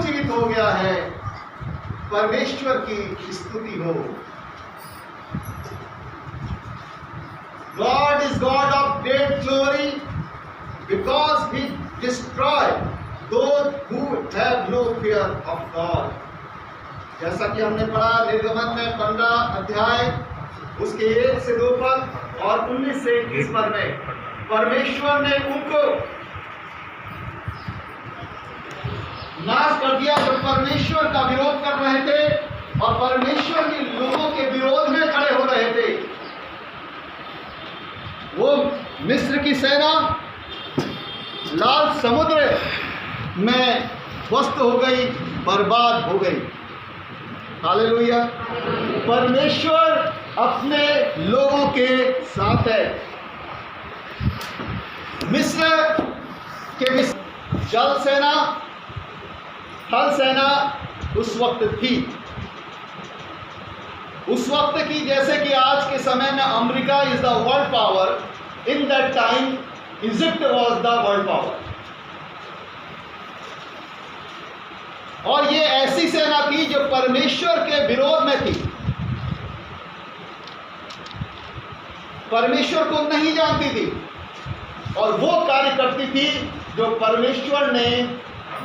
जीवित हो गया है। परमेश्वर की स्तुति हो। God is God of great glory because He destroyed those who have no fear of God. जैसा कि हमने पढ़ा निर्गमन में 15 अध्याय उसके 1 से 2 पद और 19 से 21 पद में परमेश्वर ने उनको नाश कर दिया जो परमेश्वर का विरोध कर रहे थे और परमेश्वर के लोगों के विरोध में खड़े हो रहे थे। वो मिस्र की सेना लाल समुद्र में ध्वस्त हो गई, बर्बाद हो गई। हालेलुया। परमेश्वर अपने लोगों के साथ है। मिस्र के जल सेना, थल सेना उस वक्त थी। उस वक्त की जैसे कि आज के समय में America is the world power, in that time Egypt was the world power. और ये ऐसी सेना थी जो परमेश्वर के विरोध में थी, परमेश्वर को नहीं जानती थी और वो कार्य करती थी जो परमेश्वर ने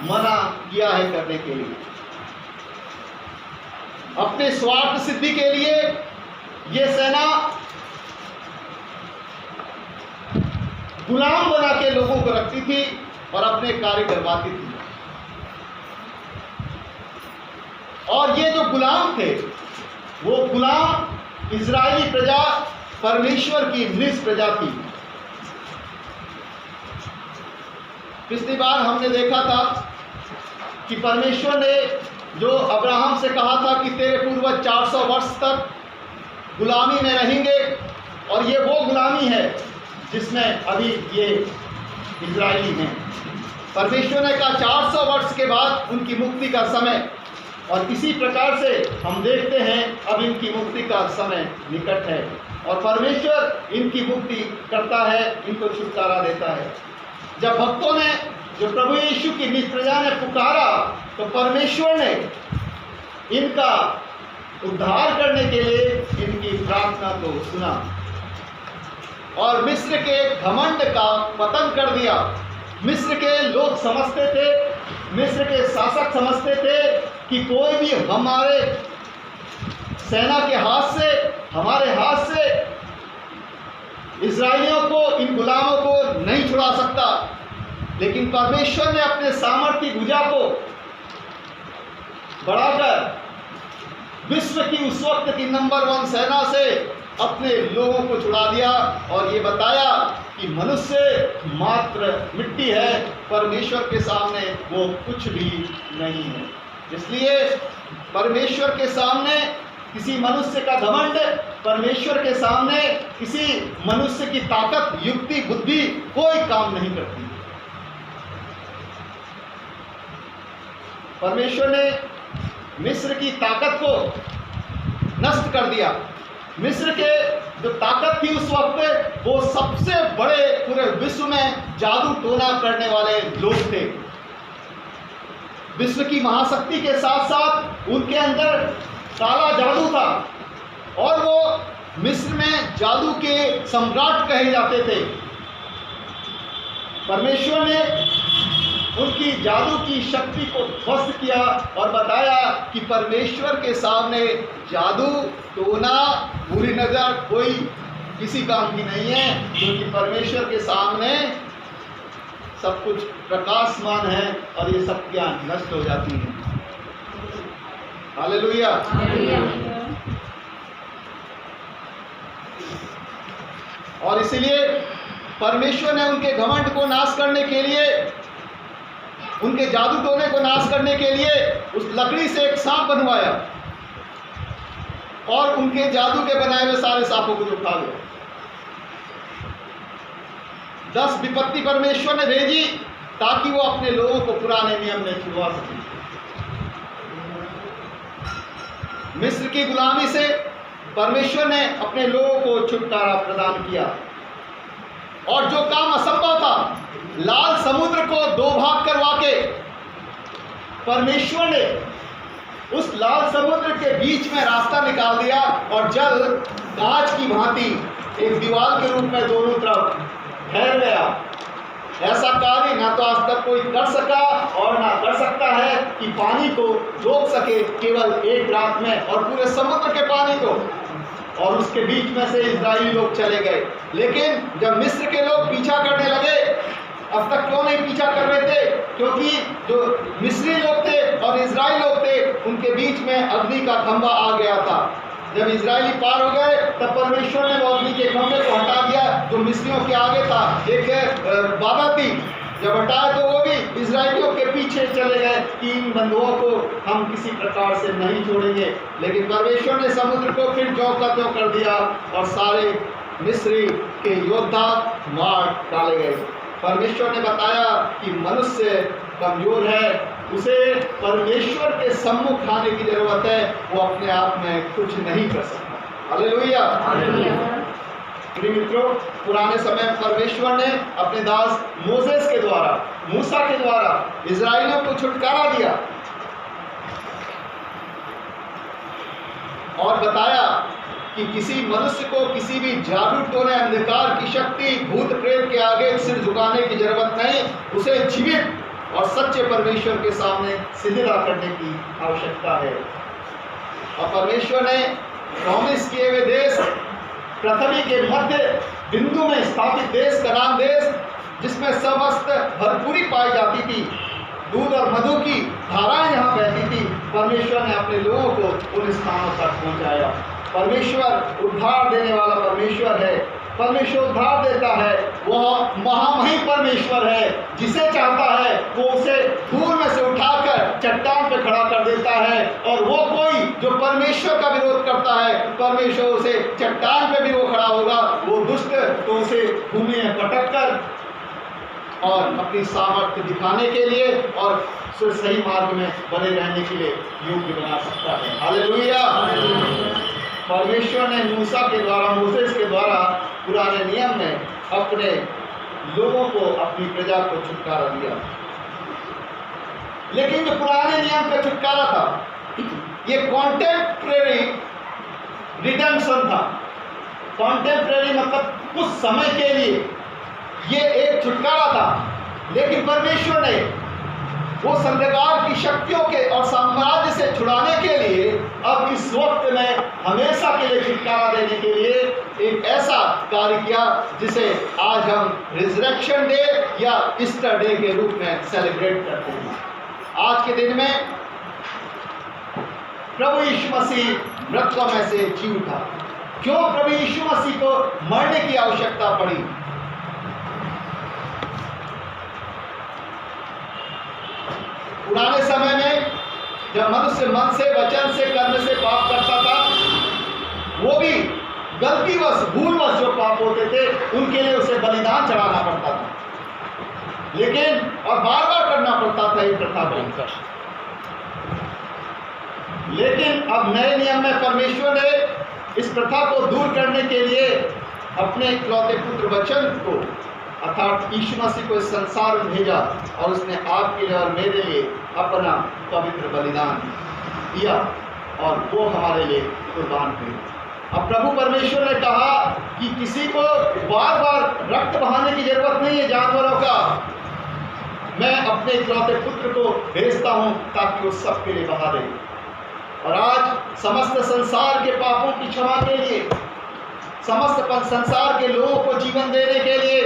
मना किया है करने के लिए। अपने स्वार्थ सिद्धि के लिए ये सेना गुलाम बना के लोगों को रखती थी और अपने कार्य करवाती थी। और ये जो गुलाम थे वो गुलाम इजरायली प्रजा परमेश्वर की निज प्रजा थी। पिछली बार हमने देखा था कि परमेश्वर ने जो अब्राहम से कहा था कि तेरे पूर्वज 400 वर्ष तक गुलामी में रहेंगे, और ये वो गुलामी है जिसमें अभी ये इजरायली हैं। परमेश्वर ने कहा 400 वर्ष के बाद उनकी मुक्ति का समय, और इसी प्रकार से हम देखते हैं अब इनकी मुक्ति का समय निकट है और परमेश्वर इनकी मुक्ति करता है, इनको छुटकारा देता है। जब भक्तों ने, जो प्रभु यीशु की निज प्रजा ने पुकारा, तो परमेश्वर ने इनका उद्धार करने के लिए इनकी प्रार्थना को सुना और मिस्र के घमंड का पतन कर दिया। मिस्र के लोग समझते थे, मिस्र के शासक समझते थे कि कोई भी हमारे सेना के हाथ से, हमारे हाथ से इस्राएलियों को, इन गुलामों को नहीं छुड़ा सकता। लेकिन परमेश्वर ने अपने सामर्थ्य भुजा को बढ़ाकर विश्व की उस वक्त की नंबर 1 सेना से अपने लोगों को छुड़ा दिया और ये बताया कि मनुष्य मात्र मिट्टी है, परमेश्वर के सामने वो कुछ भी नहीं है। इसलिए परमेश्वर के सामने किसी मनुष्य का घमंड, परमेश्वर के सामने किसी मनुष्य की ताकत, युक्ति, बुद्धि कोई काम नहीं करती। परमेश्वर ने मिस्र की ताकत को नष्ट कर दिया। मिस्र के जो ताकत थी उस वक्त, वो सबसे बड़े पूरे विश्व में जादू टोना करने वाले लोग थे। विश्व की महाशक्ति के साथ साथ उनके अंदर काला जादू था और वो मिस्र में जादू के सम्राट कहे जाते थे। परमेश्वर ने उनकी जादू की शक्ति को ध्वस्त किया और बताया कि परमेश्वर के सामने जादू टोना, बुरी नजर कोई किसी काम की नहीं है, क्योंकि परमेश्वर के सामने सब कुछ प्रकाशमान है और ये सब ज्ञान नष्ट हो जाती है। हालेलुया। और इसीलिए परमेश्वर ने उनके घमंड को नाश करने के लिए, उनके जादू टोने को नाश करने के लिए उस लकड़ी से एक सांप बनवाया और उनके जादू के बनाए हुए सारे सांपों को उठा लिया। 10 विपत्ति परमेश्वर ने भेजी ताकि वो अपने लोगों को पुराने नियम में छुड़वा सके। मिस्र की गुलामी से परमेश्वर ने अपने लोगों को छुटकारा प्रदान किया और जो काम असंभव था, लाल समुद्र को 2 भाग करवा के परमेश्वर ने उस लाल समुद्र के बीच में रास्ता निकाल दिया और जल कांच की भांति एक दीवार के रूप में दोनों तरफ फैल गया। ऐसा कार्य ना तो आज तक कोई कर सका और ना कर सकता है कि पानी को रोक सके केवल एक रात में, और पूरे समुद्र के पानी को। और उसके बीच में से इजरायली लोग चले गए। लेकिन जब मिस्र के लोग पीछा करने लगे, अब तक क्यों नहीं पीछा कर रहे थे? क्योंकि जो मिस्री लोग थे और इजराइल लोग थे, उनके बीच में अग्नि का खंभा आ गया था। जब इजरायली पार हो गए तब परमेश्वर ने वो अग्नि के खंभे को हटा दिया जो मिस्रियों के आगे था। एक बाधा थी, जब हटाया तो वो भी इजरायलियों के पीछे चले गए कि इन बंधुओं को हम किसी प्रकार से नहीं छोड़ेंगे। लेकिन परमेश्वर ने समुद्र को फिर ज्यों का त्यों कर दिया और सारे मिस्री के योद्धा मार डाले गए। परमेश्वर ने बताया कि मनुष्य कमजोर है, उसे परमेश्वर के सम्मुख आने की जरूरत है, वो अपने आप में कुछ नहीं कर सकता। हालेलुया। प्रिय मित्रों, पुराने समय में परमेश्वर ने अपने दास मोसेस के द्वारा, मूसा के द्वारा इजराइलियों को छुटकारा दिया और बताया कि किसी मनुष्य को किसी भी जादू टोने, अंधकार की शक्ति, भूत प्रेत के आगे सिर झुकाने की जरूरत नहीं। उसे जीवित और सच्चे परमेश्वर के सामने सिजदा करने की आवश्यकता है। और परमेश्वर ने प्रॉमिस किए हुए देश, पृथ्वी के मध्य बिंदु में स्थापित देश का नाम देश, जिसमें समस्त भरपूरी पाई जाती थी, दूध और मधु की धाराएं यहाँ बहती थी, परमेश्वर ने अपने लोगों को उन स्थानों तक पहुँचाया। परमेश्वर उद्धार देने वाला परमेश्वर है। परमेश्वर उद्धार देता है, वह महामहिम परमेश्वर है। जिसे चाहता है वो उसे धूल में से उठाकर चट्टान पे खड़ा कर देता है। और वो कोई जो परमेश्वर का विरोध करता है, परमेश्वर उसे चट्टान पे भी वो खड़ा होगा। वो दुष्ट तो उसे भूमि में पटक कर और अपनी सामर्थ्य दिखाने के लिए और सही मार्ग में बने रहने के लिए योग्य बना सकता है। हालेलुया। परमेश्वर ने मूसा के द्वारा, मोसेस के द्वारा पुराने नियम में अपने लोगों को, अपनी प्रजा को छुटकारा दिया। लेकिन जो पुराने नियम का छुटकारा था, ये कॉन्टेम्परेरी रिडेम्पशन था। कॉन्टेम्परेरी मतलब कुछ समय के लिए ये एक छुटकारा था। लेकिन परमेश्वर ने वो संदेगार की शक्तियों के और साम्राज्य से छुड़ाने के लिए अब इस वक्त में हमेशा के लिए छुटकारा देने के लिए एक ऐसा कार्य किया जिसे आज हम रिजरेक्शन डे या ईस्टर डे के रूप में सेलिब्रेट करते हैं। आज के दिन में प्रभु यीशु मसीह मृतकों में से जी उठा। क्यों प्रभु यीशु मसीह को मरने की आवश्यकता पड़ी? पुराने समय में जब मनुष्य मन से, वचन से, कर्म से पाप करता था, वो भी गलतीवश, भूलवश जो पाप होते थे उनके लिए उसे बलिदान चढ़ाना पड़ता था। लेकिन और बार बार करना पड़ता था ये प्रथा को। लेकिन अब नए नियम में परमेश्वर ने इस प्रथा को दूर करने के लिए अपने इकलौते पुत्र वचन को, अर्थात यीशु मसीह को इस संसार में भेजा और उसने आपके लिए और मेरे लिए अपना पवित्र बलिदान दिया और वो हमारे लिए कुर्बान हुए। अब प्रभु परमेश्वर ने कहा कि किसी को बार बार रक्त बहाने की जरूरत नहीं है जानवरों का। मैं अपने इकलौते पुत्र को भेजता हूँ ताकि वो सबके लिए बहा दे। और आज समस्त संसार के पापों की क्षमा के लिए, समस्त संसार के लोगों को जीवन देने के लिए,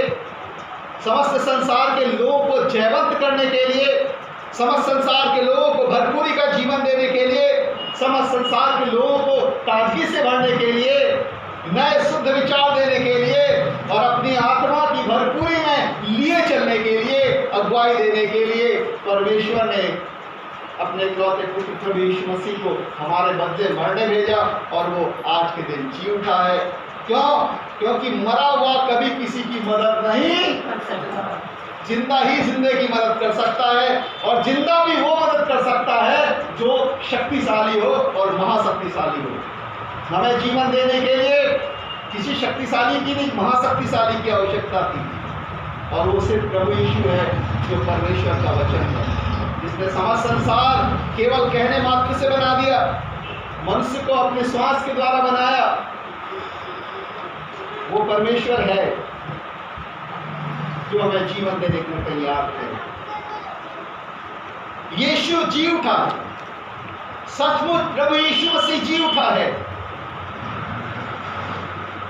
समस्त संसार के लोगों को जयवंत करने के लिए, समस्त संसार के लोगों को भरपूरी का जीवन देने के लिए, समस्त संसार के लोगों को ताजगी से भरने के लिए, नए शुद्ध विचार देने के लिए और अपनी आत्मा की भरपूरी में लिए चलने के लिए, अगुवाई देने के लिए परमेश्वर ने अपने इकलौते पुत्र प्रभु यीशु मसीह को हमारे बदले मरने भेजा और वो आज के दिन जी उठा है। क्यों? क्योंकि मरा हुआ कभी किसी की मदद नहीं कर सकता। जिंदा ही जिंदे की मदद कर सकता है और जिंदा भी वो मदद कर सकता है जो शक्तिशाली हो और महाशक्तिशाली हो। हमें जीवन देने के लिए किसी शक्तिशाली की नहीं, महाशक्तिशाली की आवश्यकता थी और वो सिर्फ प्रभु यीशु है जो परमेश्वर का वचन है, इसने समस्त संसार केवल कहने मात्र से बना दिया, मनुष्य को अपने श्वास के द्वारा बनाया। वो परमेश्वर है जो हमें जीवन देने के लिए तैयार है। यीशु जी उठा, सचमुच प्रभु यीशु मसीह जी उठा है,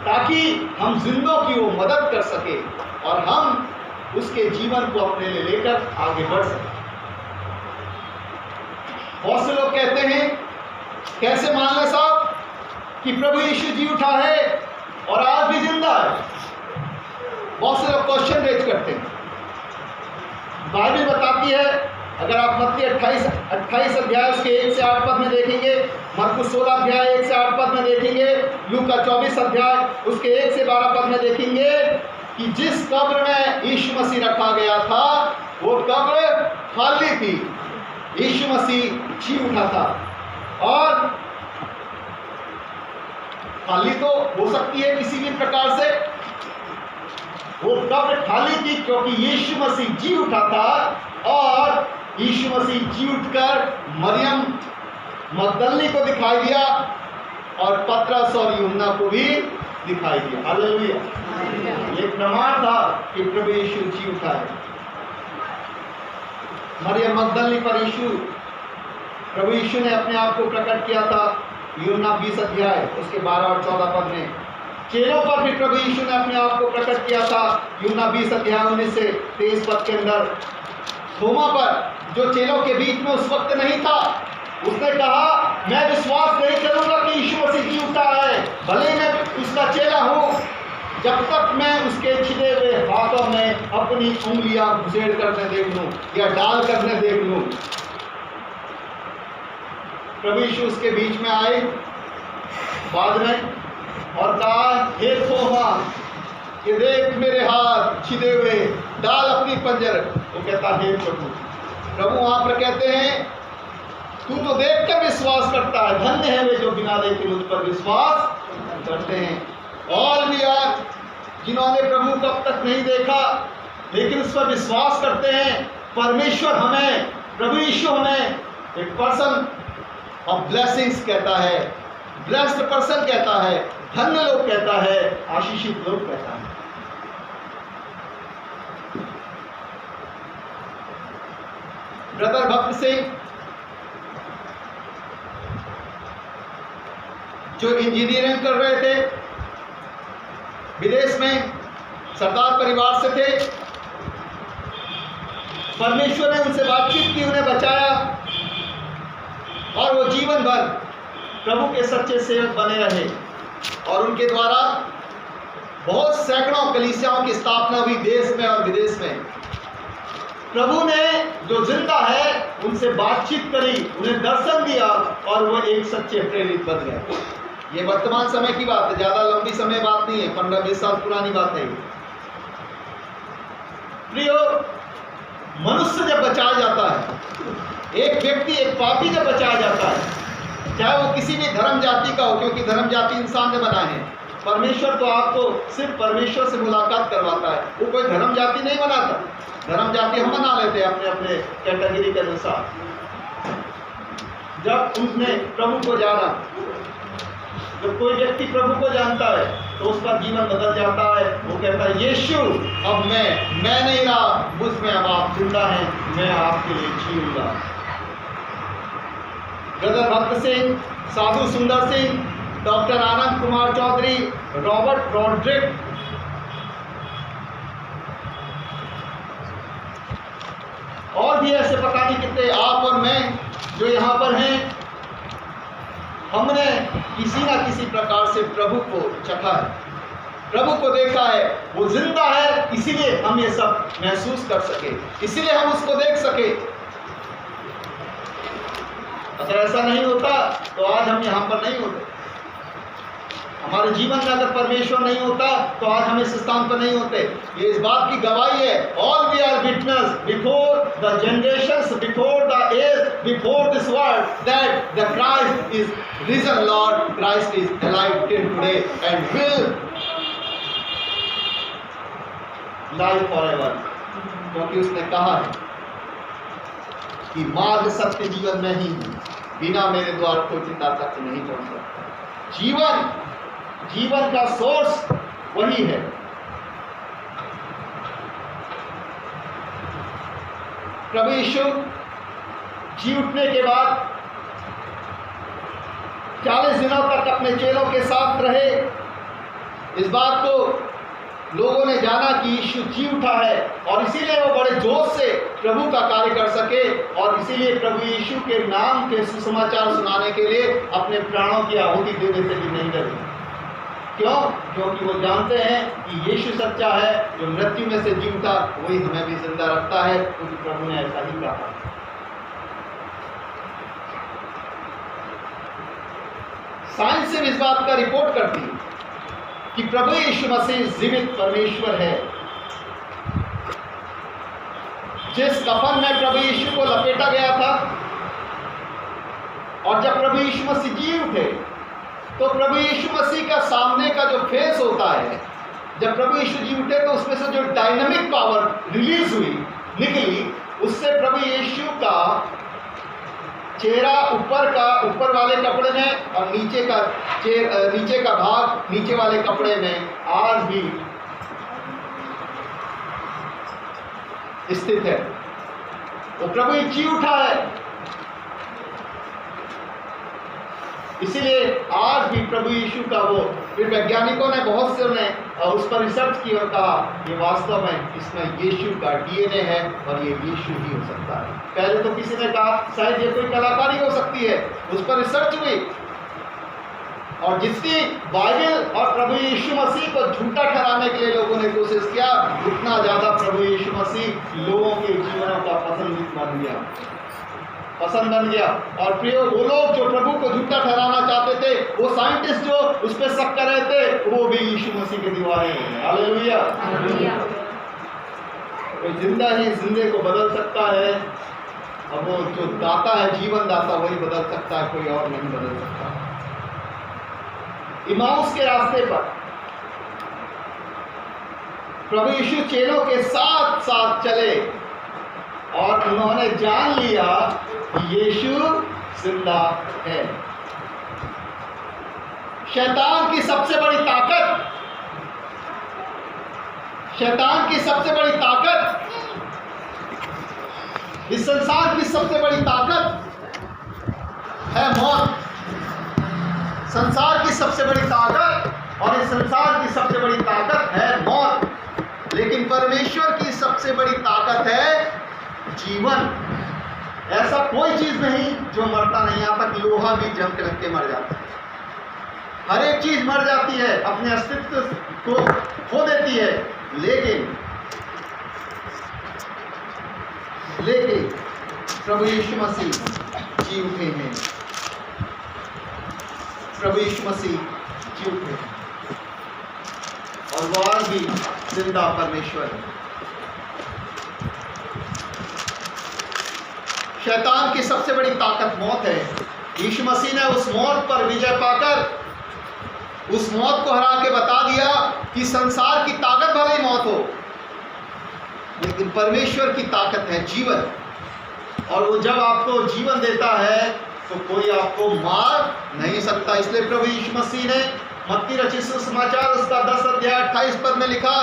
ताकि हम जिंदों की वो मदद कर सके और हम उसके जीवन को अपने लिए लेकर आगे बढ़ सके। बहुत से लोग कहते हैं, कैसे मान ले साहब कि प्रभु यीशु जी उठा है और आज भी जिंदा है? बहुत से लोग क्वेश्चन रेज करते हैं। बाइबल बताती है, अगर आप मत्ती 28 अध्याय उसके 1 से 8 पद में देखेंगे, मरकुस 16 अध्याय 1 से 8 पद में देखेंगे, लूका 24 अध्याय उसके 1 से 12 पद में देखेंगे कि जिस कब्र में यीशु मसीह रखा गया था वो कब्र खाली थी। यीशु मसीह जी उठा था, और खाली तो हो सकती है किसी भी प्रकार से, वो कब्र खाली थी क्योंकि यीशु मसीह जी उठा था। और यीशु मसीह जी उठकर मरियम मगदलिनी को दिखाई दिया और पतरस और यूहन्ना को भी दिखाई दिया। हालेलुया। ये प्रमाण था कि प्रभु यीशु जी उठा है। मरियम मगदलिनी पर प्रभु यीशु ने अपने आप को प्रकट किया था, यूहन्ना 20 अध्याय उसके 12 और 14 पद में। चेलों पर भी प्रभु यीशु ने अपने आप को प्रकट किया था, यूहन्ना 20 अध्याय 19 से 23 पद के अंदर। थोमा पर, जो चेलों के बीच में उस वक्त नहीं था, उसने कहा, मैं विश्वास नहीं करूंगा कि यीशु मसीह जी उठा है, भले मैं उसका चेला हूं, जब तक मैं उसके छिले हुए हाथों में अपनी उंगलियां घुसेड़ करने देख लूं या डाल करने देख लूं। प्रभु यीशु उसके बीच में आए बाद में और कहा, हे थोमा, ये देख मेरे हाथ छिले हुए, डाल अपनी पंजर। वो कहता, हे प्रभु वहां पर कहते हैं, तू तो देख कर विश्वास करता है, धन्य है वे जो बिना देखे मुझ पर विश्वास करते हैं। और भी यार, जिन्होंने प्रभु को अब तक नहीं देखा लेकिन उस पर विश्वास करते हैं, परमेश्वर हमें, प्रभु यीशु हमें एक पर्सन ऑफ ब्लेसिंग्स कहता है, ब्लेस्ड पर्सन कहता है, धन्य लोग कहता है, आशीषित लोग कहता है। ब्रदर भक्त सिंह जो इंजीनियरिंग कर रहे थे, विदेश में सरदार परिवार से थे, परमेश्वर ने उनसे बातचीत की, उन्हें बचाया और वो जीवन भर प्रभु के सच्चे सेवक बने रहे और उनके द्वारा बहुत सैकड़ों कलीसियाओं की स्थापना हुई देश में और विदेश में। प्रभु ने जो जिंदा है उनसे बातचीत करी, उन्हें दर्शन दिया और वो एक सच्चे प्रेरित बन गए। ये वर्तमान समय की बात है, ज्यादा लंबी समय बात नहीं है, 15-20 साल पुरानी बात है। प्रियो, मनुष्य जब बचाया जाता है, एक व्यक्ति, एक पापी जब बचाया जाता है, चाहे वो किसी भी धर्म जाति का हो, क्योंकि धर्म जाति इंसान ने बनाए हैं, परमेश्वर तो आपको सिर्फ परमेश्वर से मुलाकात करवाता है, वो कोई धर्म जाति नहीं बनाता। धर्म जाति हम बना लेते हैं अपने अपने कैटेगरी के अनुसार। जब उसने प्रभु को जाना, जब कोई व्यक्ति प्रभु को जानता है तो उसका जीवन बदल जाता है। वो कहता है, यीशु अब मैं नहीं रहा, मुझ में अब आप जिंदा हैं, मैं आपके लिए जीऊंगा। ब्रदर भक्त सिंह, साधु सुंदर Singh, doctor Anand Kumar Chaudhary, Robert Rodrick, और भी ऐसे पता नहीं कितने, आप और मैं जो यहाँ पर हैं, हमने किसी ना किसी प्रकार से प्रभु को चखा है, प्रभु को देखा है। वो जिंदा है, इसीलिए हम ये सब महसूस कर सके, इसीलिए हम उसको देख सके। अगर ऐसा नहीं होता तो आज हम यहाँ पर नहीं होते। हमारे जीवन में अगर परमेश्वर नहीं होता तो आज हम इस स्थान पर नहीं होते। ये इस बात की गवाही है, all we are witness before the generations, before the age, before this world, that the Christ is risen Lord, Christ is alive till today and will live forever, क्योंकि उसने कहा है। कि मार्ग सत्य जीवन में ही हूँ, बिना मेरे द्वारा कोई पिता तक नहीं पहुंच सकता। जीवन का सोर्स वही है। प्रभु यीशु जी उठने के बाद 40 दिनों तक अपने चेलों के साथ रहे। इस बात को लोगों ने जाना कि यीशु जी उठा है और इसीलिए वो बड़े जोश से प्रभु का कार्य कर सके, और इसीलिए प्रभु यीशु के नाम के सुसमाचार सुनाने के लिए अपने प्राणों की आहुति देने से भी नहीं डरे। क्यों? क्योंकि वो जानते हैं कि यीशु सच्चा है, जो मृत्यु में से जी उठा वही हमें भी जिंदा रखता है, क्योंकि प्रभु ने ऐसा ही कहा। साइंस से इस बात का रिपोर्ट करती है कि प्रभु यीशु मसीह जीवित परमेश्वर है। जिस कफन में प्रभु यीशु को लपेटा गया था, और जब प्रभु यीशु मसीह जी उठे, तो प्रभु यीशु मसीह का सामने का जो फेस होता है, जब प्रभु यीशु जी उठे तो उसमें से जो डायनामिक पावर रिलीज हुई, निकली, उससे प्रभु यीशु का चेहरा ऊपर वाले कपड़े में और नीचे का भाग नीचे वाले कपड़े में आज भी स्थित है। वो प्रभु जी उठा है। इसीलिए आज भी प्रभु यीशु का वो, फिर वैज्ञानिकों ने बहुत से ने उस पर रिसर्च की और कहा ये वास्तव में इसमें यीशु का डीएनए है और ये यीशु ही हो सकता है। पहले तो किसी ने कहा शायद ये कोई कलाकारी हो सकती है, उस पर रिसर्च हुई और जिसकी बाइबल और प्रभु यीशु मसीह को झूठा ठहराने के लिए लोगों ने कोशिश किया, उतना ज़्यादा प्रभु यीशु मसीह लोगों के जीवनों का पसंद बन गया। और प्रिय, वो लोग जो प्रभु को झूठा ठहराना चाहते थे, वो साइंटिस्ट जो उस पर शक कर रहे थे, वो भी यीशु मसीह के दीवाने हो गए। हालेलुया। कोई जिंदा ही जिंदे को बदल सकता है, और वो जो दाता है, जीवन दाता, वही बदल सकता है, कोई और नहीं बदल सकता। इमाउस के रास्ते पर प्रभु यीशु चेलों के साथ साथ चले और उन्होंने जान लिया कि यीशु जिंदा है। शैतान की सबसे बड़ी ताकत, इस संसार की सबसे बड़ी ताकत है मौत। संसार की सबसे बड़ी ताकत और इस संसार की सबसे बड़ी ताकत है मौत। लेकिन परमेश्वर की सबसे बड़ी ताकत है जीवन। ऐसा कोई चीज नहीं जो मरता नहीं। यहाँ तक लोहा भी जंग लग के मर जाता है। हर एक चीज मर जाती है, अपने अस्तित्व को खो देती है, लेकिन प्रभु यीशु मसीह जी उठे हैं। प्रभु यीशु मसीह जी उठे हैं और वो आज भी जिंदा परमेश्वर है। शैतान की सबसे बड़ी ताकत मौत है। यीशु मसीह ने उस मौत पर विजय पाकर उस मौत को हरा के बता दिया कि संसार की ताकत भले ही मौत हो, लेकिन परमेश्वर की ताकत है जीवन। और वो जब आपको जीवन देता है तो कोई आपको मार नहीं सकता। इसलिए प्रभु यीशु मसीह ने मत्ती रचित सुसमाचार उसका 10 अध्याय 28 पद में लिखा,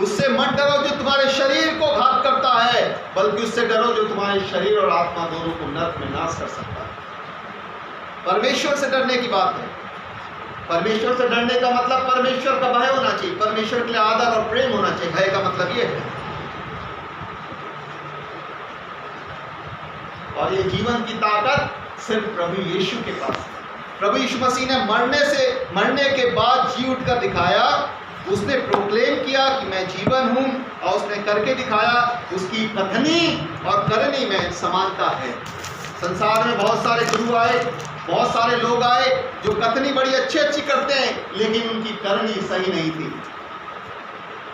उससे मत डरो जो तुम्हारे शरीर को घात करता है, बल्कि उससे डरो जो तुम्हारे शरीर और आत्मा दोनों को नरक में नाश कर सकता है। परमेश्वर से डरने की बात है। परमेश्वर से डरने का मतलब परमेश्वर का भय होना चाहिए, परमेश्वर के लिए आदर और प्रेम होना चाहिए। भय का मतलब ये है। और ये जीवन की ताकत सिर्फ प्रभु यीशु के पास है। प्रभु यीशु मसीह ने मरने के बाद जी उठकर दिखाया। उसने प्रोक्लेम किया कि मैं जीवन हूँ, और उसने करके दिखाया। उसकी कथनी और करनी में समानता है। संसार में बहुत सारे गुरु आए, बहुत सारे लोग आए जो कथनी बड़ी अच्छी करते हैं, लेकिन उनकी करनी सही नहीं थी।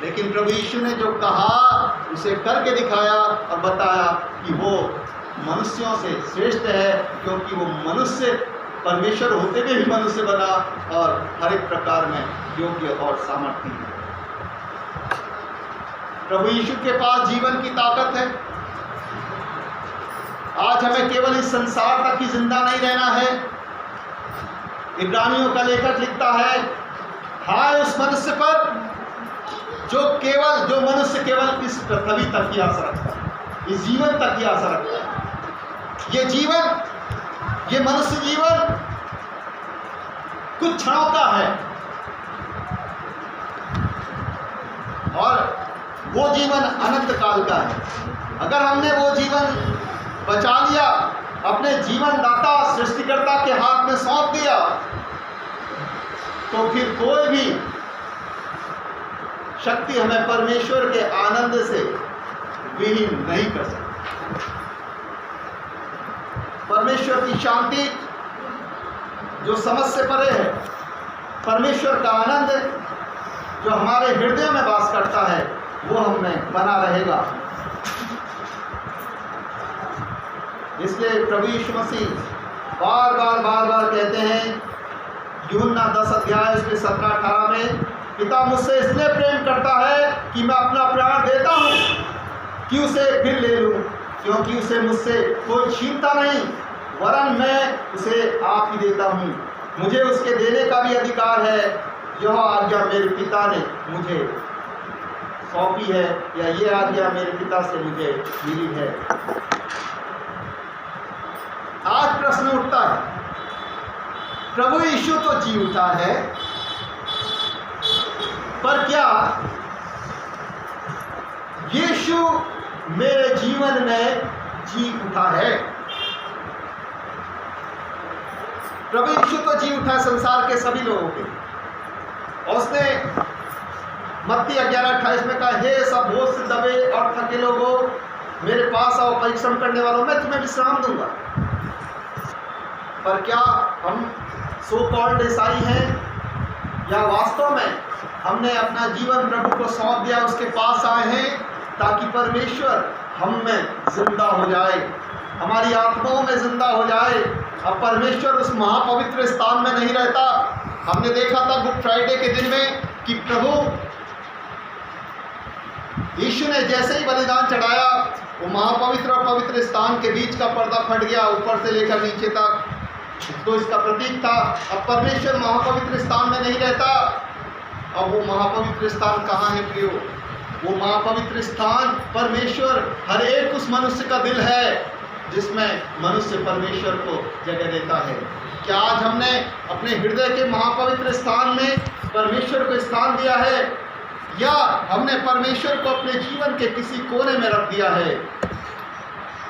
लेकिन प्रभु यीशु ने जो कहा उसे करके दिखाया और बताया कि वो मनुष्यों से श्रेष्ठ है, क्योंकि वो मनुष्य परमेश्वर होते हुए भी मनुष्य बना और हर एक प्रकार में योग्य और सामर्थ्य है। प्रभु यीशु के पास जीवन की ताकत है। आज हमें केवल इस संसार तक ही जिंदा नहीं रहना है। इब्रानियों का लेखक लिखता है, हाय उस मनुष्य पर जो मनुष्य केवल इस पृथ्वी तक ही आशा रखता है, इस जीवन तक ही आशा रखता है। ये जीवन, ये मनुष्य जीवन कुछ क्षणों का है और वो जीवन अनंत काल का है। अगर हमने वो जीवन बचा लिया, अपने जीवन दाता सृष्टिकर्ता के हाथ में सौंप दिया, तो फिर कोई भी शक्ति हमें परमेश्वर के आनंद से विहीन नहीं कर सकती। परमेश्वर की शांति जो समझ से परे है, परमेश्वर का आनंद जो हमारे हृदय में वास करता है, वो हमें बना रहेगा। इसलिए प्रभु यीशु मसीह बार बार कहते हैं, यूहन्ना 10 अध्याय उसके 17-18 में, पिता मुझसे इसलिए प्रेम करता है कि मैं अपना प्राण देता हूँ कि उसे फिर ले लूँ, क्योंकि उसे मुझसे कोई छीनता नहीं, वरन मैं उसे आप ही देता हूँ। मुझे उसके देने का भी अधिकार है, यह आज्ञा मेरे पिता ने मुझे सौंपी है, या ये आज्ञा मेरे पिता से मुझे मिली है। आज प्रश्न उठता है, प्रभु यीशु तो जी उठा है, पर क्या यीशु मेरे जीवन में जी उठा है? प्रभु यीशु तो जी उठा है संसार के सभी लोगों के। और उसने मत्ती 11:28 में कहा, हे सब बोझ से दबे और थके लोगों, मेरे पास आओ, परिश्रम करने वालों, मैं तुम्हें विश्राम दूंगा। पर क्या हम सो कॉल्ड ईसाई हैं, या वास्तव में हमने अपना जीवन प्रभु को सौंप दिया, उसके पास आए हैं ताकि परमेश्वर हम में जिंदा हो जाए, हमारी आत्माओं में जिंदा हो जाए। अब परमेश्वर उस महापवित्र स्थान में नहीं रहता। हमने देखा था गुड फ्राइडे के दिन में कि प्रभु यीशु ने जैसे ही बलिदान चढ़ाया, वो महापवित्र और पवित्र स्थान के बीच का पर्दा फट गया, ऊपर से लेकर नीचे तक। तो इसका प्रतीक था, अब परमेश्वर महापवित्र स्थान में नहीं रहता। अब वो महापवित्र स्थान कहाँ है प्रियो? वो महापवित्र स्थान परमेश्वर हर एक उस मनुष्य का दिल है, जिसमें मनुष्य परमेश्वर को जगह देता है। क्या आज हमने अपने हृदय के महापवित्र स्थान में परमेश्वर को स्थान दिया है, या हमने परमेश्वर को अपने जीवन के किसी कोने में रख दिया है,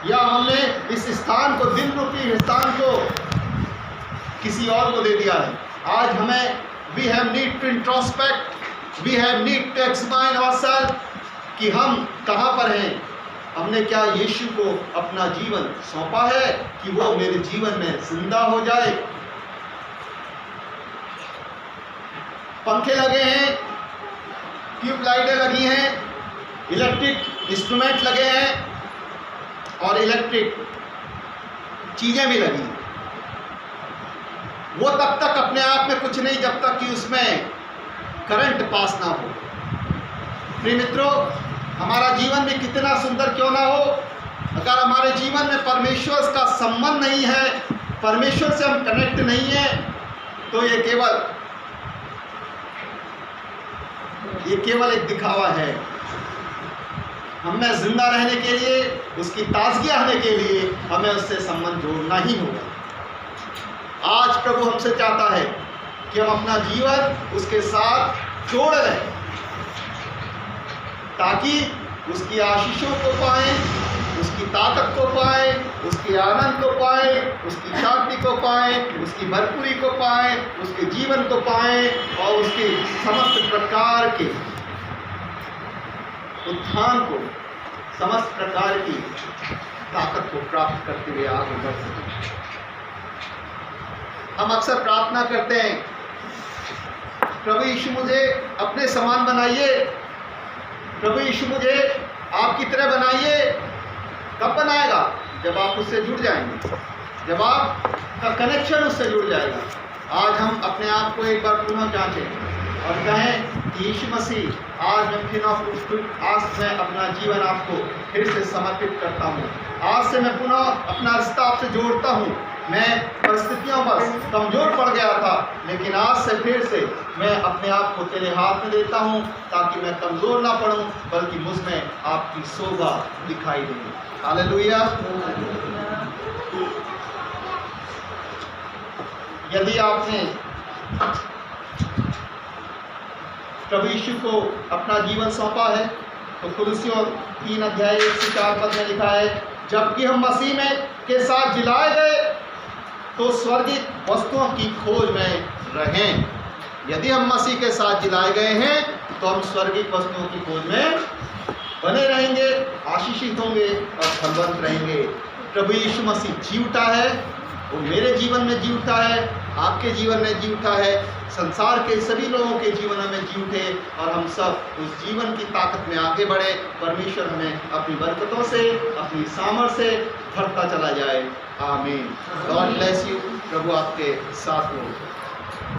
या हमने इस स्थान को, दिल रूपी स्थान को किसी और को दे दिया है? आज हमें we have need to introspect, we have need to examine ourselves कि हम कहाँ पर हैं। हमने क्या यीशु को अपना जीवन सौंपा है कि वो मेरे जीवन में जिंदा हो जाए? पंखे लगे हैं, ट्यूबलाइटें लगी हैं, इलेक्ट्रिक इंस्ट्रूमेंट लगे हैं और इलेक्ट्रिक चीज़ें भी लगी हैं। वो तब तक अपने आप में कुछ नहीं जब तक कि उसमें करंट पास ना हो। प्रिय मित्रों, हमारा जीवन भी कितना सुंदर क्यों ना हो, अगर हमारे जीवन में परमेश्वर का संबंध नहीं है, परमेश्वर से हम कनेक्ट नहीं है, तो ये केवल एक दिखावा है। हमें जिंदा रहने के लिए, उसकी ताजगी आने के लिए हमें उससे संबंध जोड़ना ही होगा। आज प्रभु हमसे चाहता है कि हम अपना जीवन उसके साथ जोड़ रहे, ताकि उसकी आशीषों को पाएं, उसकी ताकत को पाएं, उसके आनंद को पाएं, उसकी शांति को पाएं, उसकी भरपूरी को पाएं, उसके जीवन को पाएं और उसके समस्त प्रकार के उत्थान को, समस्त प्रकार की ताकत को प्राप्त करते हुए आगे बढ़ सकें। हम अक्सर प्रार्थना करते हैं, प्रभु यीशु मुझे अपने समान बनाइए, प्रभु यीशु मुझे आपकी तरह बनाइए। कब बनाएगा? जब आप उससे जुड़ जाएंगे, जब आपका कनेक्शन उससे जुड़ जाएगा। आज हम अपने आप को एक बार पुनः जांचें और कहें कि यीशु मसीह, आज मैं आज मैं अपना जीवन आपको फिर से समर्पित करता हूँ। आज से मैं पुनः अपना रिश्ता आपसे जोड़ता हूँ। मैं परिस्थितियों पर कमज़ोर पड़ गया था, लेकिन आज से फिर से मैं अपने आप को तेरे हाथ में देता हूँ, ताकि मैं कमज़ोर ना पड़ूँ, बल्कि मुझ में आपकी शोभा दिखाई दे। हालेलुया। यदि आपने प्रभु यीशु को अपना जीवन सौंपा है, तो कुलुस्सियों 3:1-4 में लिखा है, जबकि हम मसीह में के साथ जिलाए गए तो स्वर्गीय वस्तुओं की खोज में रहें। यदि हम मसीह के साथ जिलाए गए हैं तो हम स्वर्गीय वस्तुओं की खोज में बने रहेंगे, आशीषित होंगे और फलवंत रहेंगे। प्रभु यीशु मसीह जी उठा है, वो मेरे जीवन में जी उठा है, आपके जीवन में जी उठा है, संसार के सभी लोगों के जीवन में जी उठे, और हम सब उस जीवन की ताकत में आगे बढ़े। परमेश्वर हमें अपनी बरकतों से, अपनी सामर्थ से भरता चला जाए। आमीन। God bless you. प्रभु आपके साथ हो।